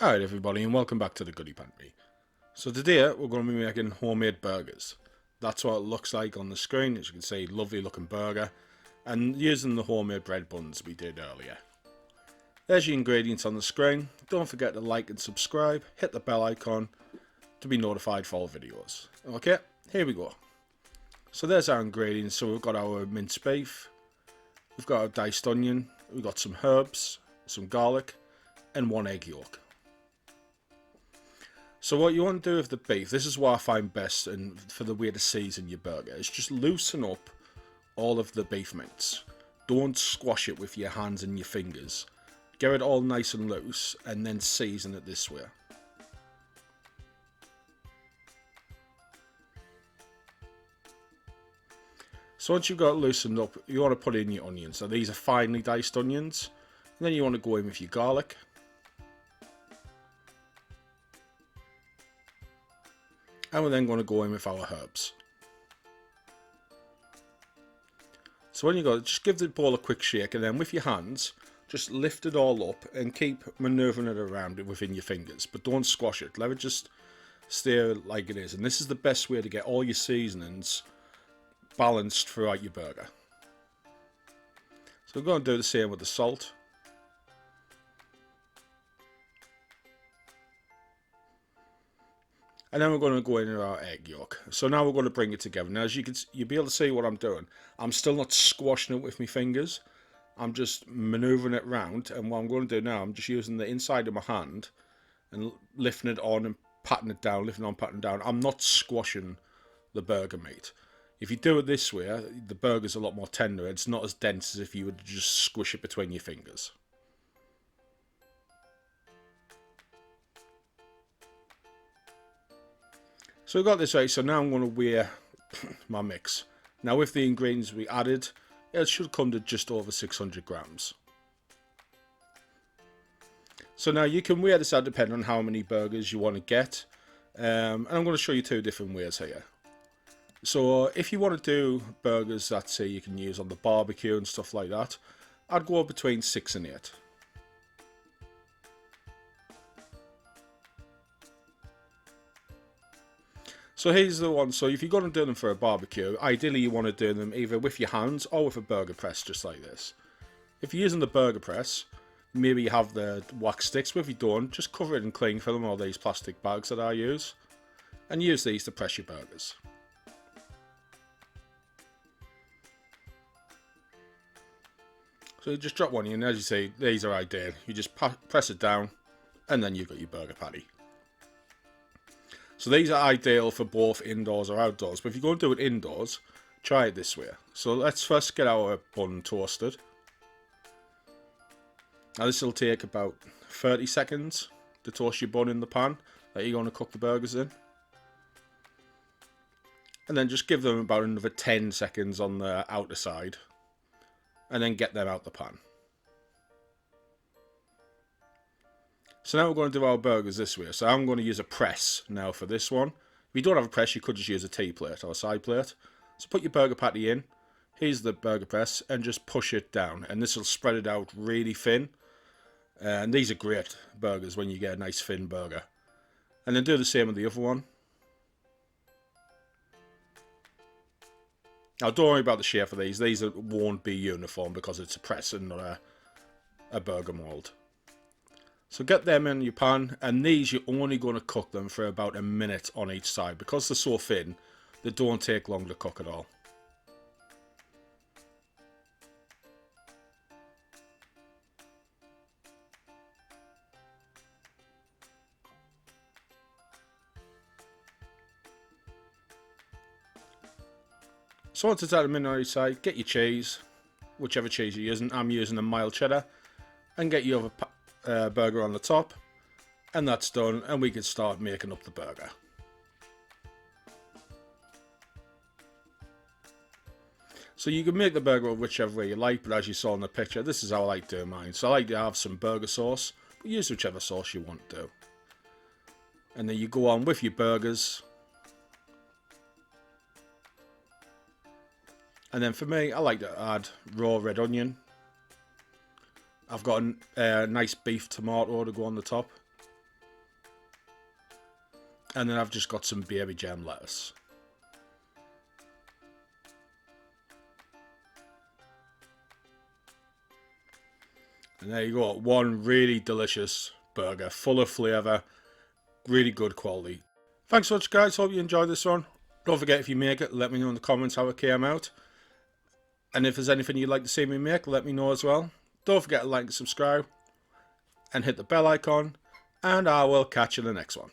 Alright everybody, and welcome back to the Goodie Pantry. So today we're going to be making homemade burgers. That's what it looks like on the screen. As you can see, lovely looking burger. And using the homemade bread buns we did earlier. There's your ingredients on the screen. Don't forget to like and subscribe. Hit the bell icon to be notified for all videos. Okay, here we go. So there's our ingredients. So we've got our minced beef. We've got our diced onion. We've got some herbs, some garlic, and 1 egg yolk. So what you want to do with the beef, this is what I find best and for the way to season your burger, is just loosen up all of the beef mince. Don't squash it with your hands and your fingers. Get it all nice and loose and then season it this way. So once you've got it loosened up, you want to put in your onions. So these are finely diced onions. And then you want to go in with your garlic. And we're then going to go in with our herbs. So when you go, just give the bowl a quick shake, and then with your hands, just lift it all up and keep manoeuvring it around within your fingers. But don't squash it. Let it just stay like it is. And this is the best way to get all your seasonings balanced throughout your burger. So we're going to do the same with the salt. And then we're going to go in with our egg yolk. So now we're going to bring it together. Now as you'll be able to see what I'm doing. I'm still not squashing it with my fingers. I'm just manoeuvring it round. And what I'm going to do now, I'm just using the inside of my hand and lifting it on and patting it down, lifting on, patting down. I'm not squashing the burger meat. If you do it this way, the burger's a lot more tender. It's not as dense as if you would just squish it between your fingers. So we've got this right, so now I'm going to weigh my mix. Now with the ingredients we added, it should come to just over 600 grams. So now you can weigh this out depending on how many burgers you want to get. And I'm going to show you two different ways here. So if you want to do burgers that say you can use on the barbecue and stuff like that, I'd go between 6 and 8. So here's the one. So if you're going to do them for a barbecue, ideally you want to do them either with your hands or with a burger press, just like this. If you're using the burger press, maybe you have the wax sticks, but if you don't, just cover it in cling film or these plastic bags that I use, and use these to press your burgers. So you just drop one in, as you see, these are ideal. You just press it down, and then you've got your burger patty. So these are ideal for both indoors or outdoors, but if you're going to do it indoors, try it this way. So let's first get our bun toasted. Now this will take about 30 seconds to toast your bun in the pan that you're going to cook the burgers in. And then just give them about another 10 seconds on the outer side, and then get them out the pan. So now we're going to do our burgers this way. So I'm going to use a press now for this one. If you don't have a press, you could just use a T-plate or a side plate. So put your burger patty in. Here's the burger press and just push it down. And this will spread it out really thin. And these are great burgers when you get a nice thin burger. And then do the same with the other one. Now don't worry about the shape of these. These won't be uniform because it's a press and not a burger mold. So get them in your pan, and these you're only going to cook them for about a minute on each side. Because they're so thin, they don't take long to cook at all. So once it's at a minute on each side, get your cheese, whichever cheese you're using. I'm using a mild cheddar, and get your other burger on the top, and that's done, and we can start making up the burger. So you can make the burger whichever way you like, but as you saw in the picture, this is how I like doing mine. So I like to have some burger sauce, but use whichever sauce you want to. And then you go on with your burgers. And then for me, I like to add raw red onion. I've got a nice beef tomato to go on the top. And then I've just got some baby gem lettuce. And there you go, one really delicious burger, full of flavour, really good quality. Thanks so much guys, hope you enjoyed this one. Don't forget, if you make it, let me know in the comments how it came out. And if there's anything you'd like to see me make, let me know as well. Don't forget to like and subscribe, and hit the bell icon, and I will catch you in the next one.